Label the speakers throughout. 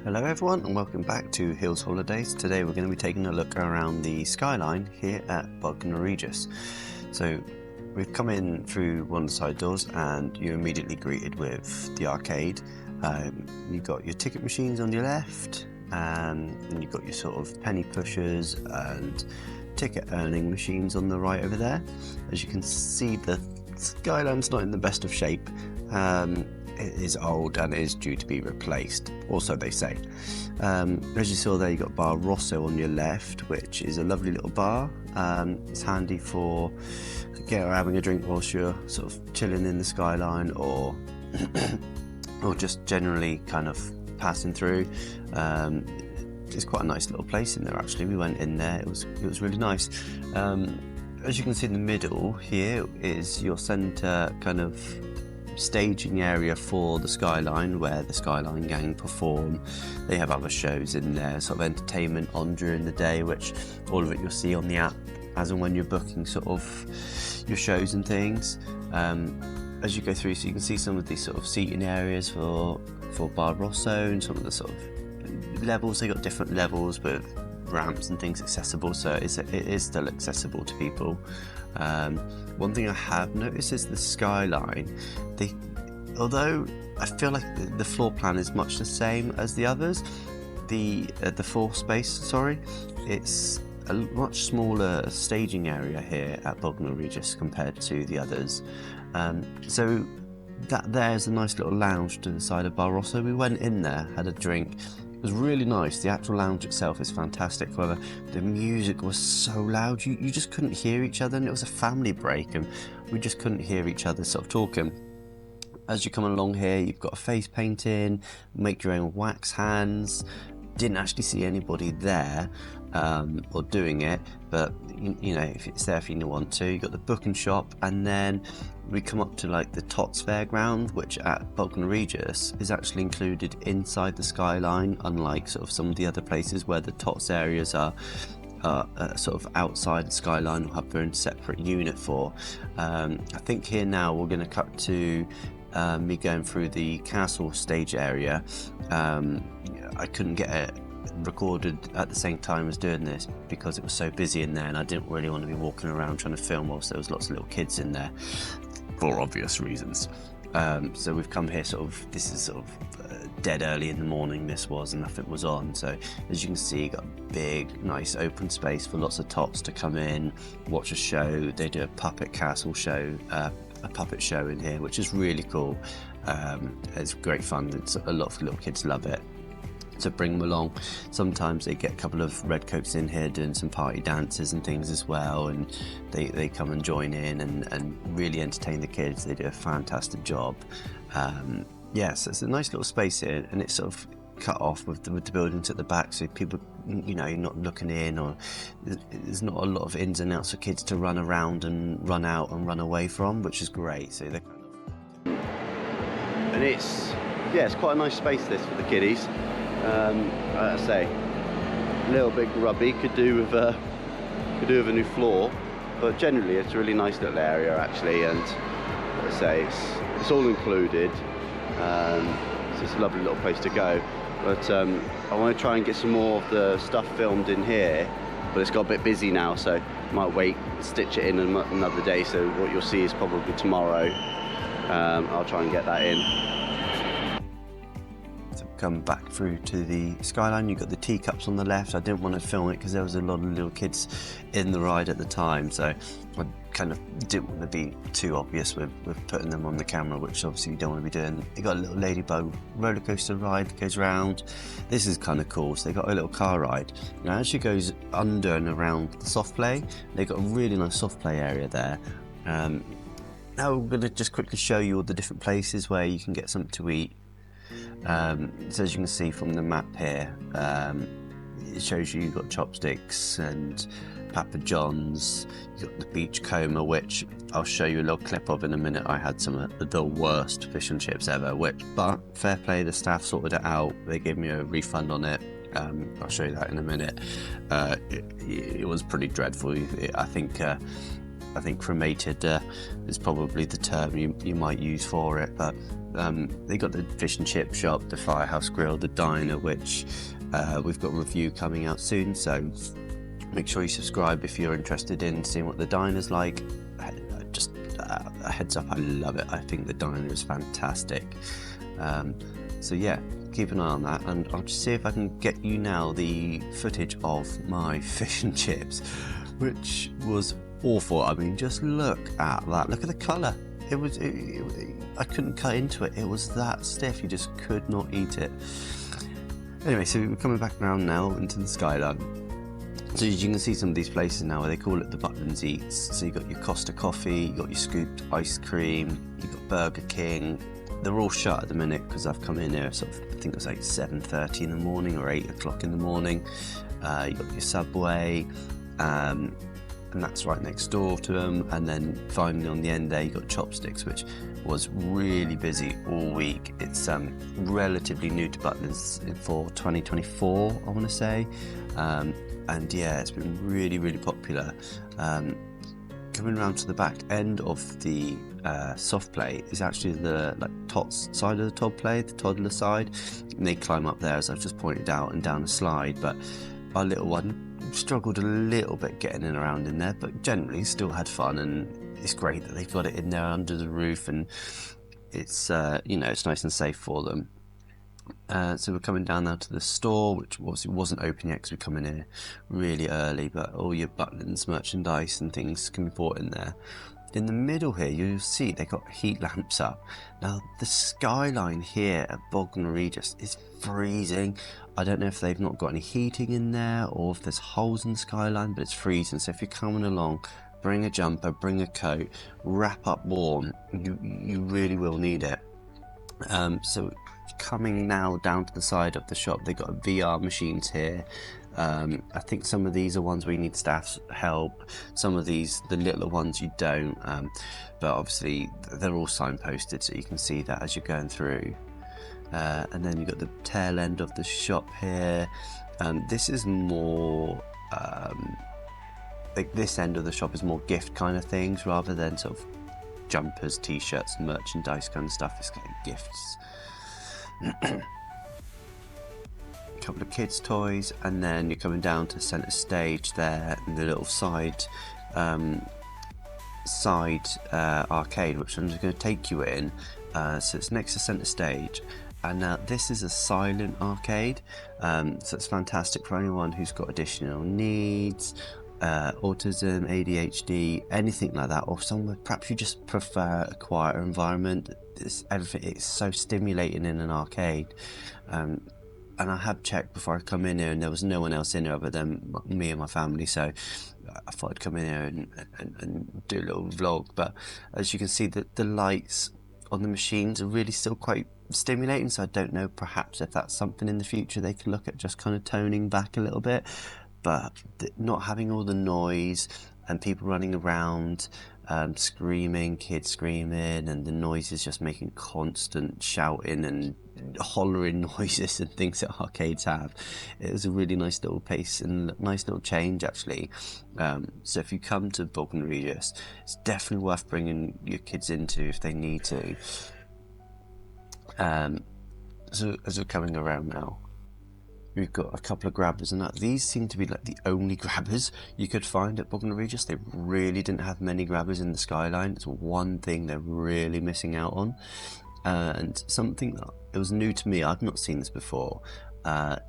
Speaker 1: Hello everyone and welcome back to Hills Holidays. Today we're going to be taking a look around the Skyline here at Bognor Regis. So we've come in through one of the side doors and you're immediately greeted with the arcade. You've got your ticket machines on your left and then you've got your sort of penny pushers and ticket earning machines on the right over there. As you can see, the Skyline's not in the best of shape. It is old and it is due to be replaced, or so they say. As you saw there, you got Bar Rosso on your left, which is a lovely little bar. It's handy for having a drink whilst you're sort of chilling in the Skyline, or or just generally kind of passing through. It's quite a nice little place in there actually. We went in there, it was really nice. As you can see in the middle here is your centre kind of staging area for the Skyline, where the Skyline gang perform. They have other shows in there, sort of entertainment on during the day, which all of it you'll see on the app as and when you're booking sort of your shows and things. As you go through, so you can see some of these sort of seating areas for Bar Rosso and some of the sort of levels. They got different levels with ramps and things accessible, so it is still accessible to people. One thing I have noticed is the Skyline, although I feel like the floor plan is much the same as the others, the floor space, it's a much smaller staging area here at Bognor Regis compared to the others. So that there's a nice little lounge to the side of Bar Rosso. We went in there, had a drink. It was really nice. The actual lounge itself is fantastic. However, the music was so loud, you just couldn't hear each other, and it was a family break and we just couldn't hear each other sort of talking. As you come along here, you've got a face painting, make your own wax hands. Didn't actually see anybody there or doing it, but you know, if it's there if you want to. You've got the booking shop, and then we come up to like the Tots Fairground, which at Bognor Regis is actually included inside the Skyline, unlike sort of some of the other places where the Tots areas are sort of outside the Skyline or have their own separate unit for. I think here now we're going to cut to me going through the castle stage area. I couldn't get it recorded at the same time as doing this because it was so busy in there, and I didn't really want to be walking around trying to film whilst there was lots of little kids in there, for obvious reasons. So we've come here this is sort of dead early in the morning this was, and nothing was on. So as you can see, you got a big nice open space for lots of tots to come in, watch a show. They do a puppet castle show, a puppet show in here, which is really cool. It's great fun. A lot of little kids love it, so bring them along. Sometimes they get a couple of redcoats in here doing some party dances and things as well, and they come and join in and really entertain the kids. They do a fantastic job. So it's a nice little space here, and it's sort of cut off with the buildings at the back, so people, you know, you're not looking in, or there's not a lot of ins and outs for kids to run around and run out and run away from, which is great. So they're kind of, and it's quite a nice space this for the kiddies. Like I say, a little bit grubby, could do with a new floor, but generally it's a really nice little area actually, and like I say, it's all included. It's just a lovely little place to go. But I want to try and get some more of the stuff filmed in here, but it's got a bit busy now, so I might wait, stitch it in another day. So what you'll see is probably tomorrow. I'll try and get that in. Come back through to the Skyline. You've got the teacups on the left. I didn't want to film it because there was a lot of little kids in the ride at the time, so I kind of didn't want to be too obvious with putting them on the camera, which obviously you don't want to be doing. You got a little ladybug roller coaster ride that goes round. This is kind of cool. So they got a little car ride. Now as she goes under and around the soft play, they've got a really nice soft play area there. Now we're going to just quickly show you all the different places where you can get something to eat. So as you can see from the map here, it shows you've got chopsticks and Papa John's. You've got the beach coma, which I'll show you a little clip of in a minute. I had some of the worst fish and chips ever, but fair play, the staff sorted it out. They gave me a refund on it. I'll show you that in a minute. It was pretty dreadful. I think I think cremated is probably the term you might use for it, but they got the fish and chip shop, the firehouse grill, the diner, which we've got a review coming out soon, so make sure you subscribe if you're interested in seeing what the diner's like. Just a heads up, I love it. I think the diner is fantastic. So yeah, keep an eye on that, and I'll just see if I can get you now the footage of my fish and chips, which was awful. I mean, just look at that. Look at the colour. I couldn't cut into it. It was that stiff. You just could not eat it. Anyway, so we're coming back around now into the Skyline. So as you can see some of these places now where they call it the Butlins Eats. So you've got your Costa coffee, you've got your scooped ice cream, you've got Burger King. They're all shut at the minute because I've come in here sort of, I think it was like 7:30 in the morning or 8 o'clock in the morning. You've got your Subway, and that's right next door to them. And then finally on the end there, you got Chopsticks, which was really busy all week. It's relatively new to Butlins for 2024, I want to say. And yeah, it's been really, really popular. Coming around to the back end of the soft play is actually the tots side of the toddler side, and they climb up there, as I've just pointed out, and down a slide. But our little one struggled a little bit getting in around in there, but generally still had fun, and it's great that they've got it in there under the roof, and it's it's nice and safe for them. So we're coming down now to the store, which obviously wasn't open yet because we come in here really early, but all your Butlins merchandise and things can be bought in there. In the middle here, you'll see they got heat lamps up. Now the Skyline here at Bognor Regis is freezing. I don't know if they've not got any heating in there or if there's holes in the Skyline, but it's freezing. So if you're coming along, bring a jumper, bring a coat, wrap up warm. You really will need it. So coming now down to the side of the shop, they've got VR machines here. I think some of these are ones where you need staff's help. Some of these, the littler ones, you don't. But obviously they're all signposted, so you can see that as you're going through. And then you've got the tail end of the shop here. This is more like this end of the shop is more gift kind of things rather than sort of jumpers, t-shirts, merchandise kind of stuff. It's kind of gifts. A couple of kids' toys, and then you're coming down to centre stage there, and the little side arcade, which I'm just going to take you in. So it's next to centre stage, and now this is a silent arcade, so it's fantastic for anyone who's got additional needs, autism, ADHD, anything like that, or someone perhaps you just prefer a quieter environment. It's so stimulating in an arcade, and I have checked before I come in here, and there was no one else in here other than me and my family, so I thought I'd come in here and do a little vlog. But as you can see, the lights on the machines are really still quite stimulating, so I don't know, perhaps if that's something in the future they can look at, just kind of toning back a little bit. But not having all the noise and people running around, screaming, kids screaming, and the noises just making constant shouting and hollering noises and things that arcades have. It was a really nice little pace and nice little change, actually. So if you come to Bognor Regis, it's definitely worth bringing your kids into if they need to. So as we're coming around now, we've got a couple of grabbers, and these seem to be like the only grabbers you could find at Bognor Regis. They really didn't have many grabbers in the Skyline. It's one thing they're really missing out on. And something that it was new to me, I've not seen this before,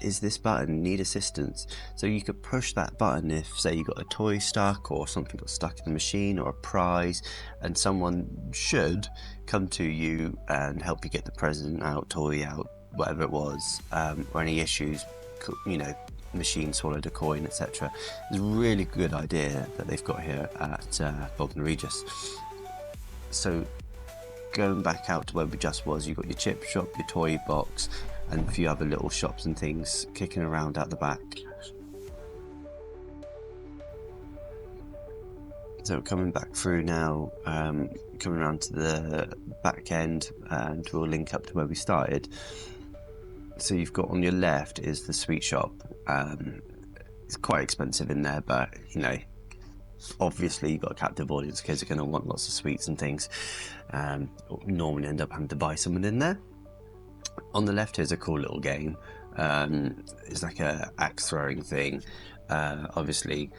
Speaker 1: is this button, need assistance. So you could push that button if, say, you got a toy stuck or something got stuck in the machine or a prize, and someone should come to you and help you get the present out, toy out, whatever it was, or any issues, machine swallowed a coin, etc. It's a really good idea that they've got here at Bognor Regis. So going back out to where we just was, you've got your chip shop, your toy box, and a few other little shops and things kicking around out the back. So coming back through now, coming around to the back end, and we'll link up to where we started. So you've got on your left is the sweet shop. It's quite expensive in there, but Obviously you've got a captive audience, kids are going to want lots of sweets and things, normally end up having to buy someone in there. On the left here's a cool little game. It's like a axe throwing thing. Obviously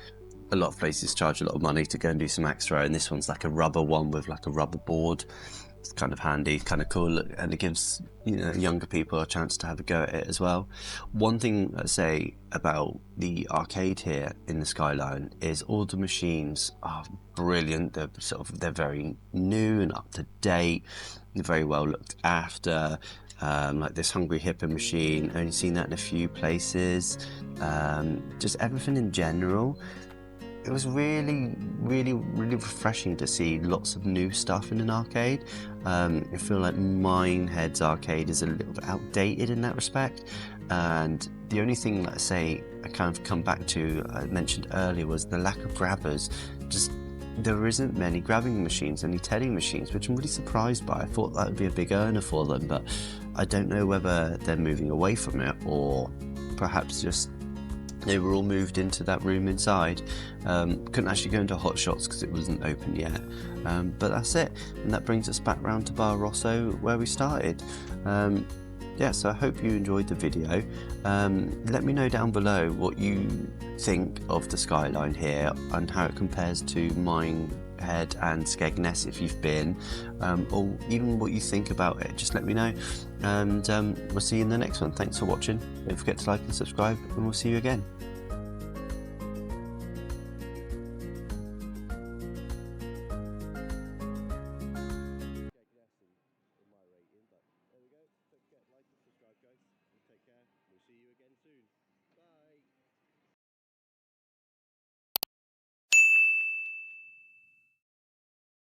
Speaker 1: a lot of places charge a lot of money to go and do some axe throw, and this one's like a rubber one with like a rubber board. It's kind of handy, kind of cool, and it gives, you know, younger people a chance to have a go at it as well. One thing I'd say about the arcade here in the Skyline is all the machines are brilliant. They're very new and up to date. They're very well looked after. Like this Hungry Hippo machine, only seen that in a few places. Just everything in general. It was really refreshing to see lots of new stuff in an arcade. I feel like Minehead's arcade is a little bit outdated in that respect, and the only thing that I kind of come back to, I mentioned earlier, was the lack of grabbers. Just there isn't many grabbing machines, any telly machines, which I'm really surprised by. I thought that would be a big earner for them, but I don't know whether they're moving away from it or perhaps just they were all moved into that room inside. Couldn't actually go into Hot Shots because it wasn't open yet. But that's it, and that brings us back round to Bar Rosso where we started. Yeah, so I hope you enjoyed the video. Let me know down below what you think of the Skyline here and how it compares to Minehead and Skegness if you've been, or even what you think about it. Just let me know, and we'll see you in the next one. Thanks for watching. Don't forget to like and subscribe, and we'll see you again. There we go. Don't forget to like and subscribe, guys. Take care. We'll see you again soon.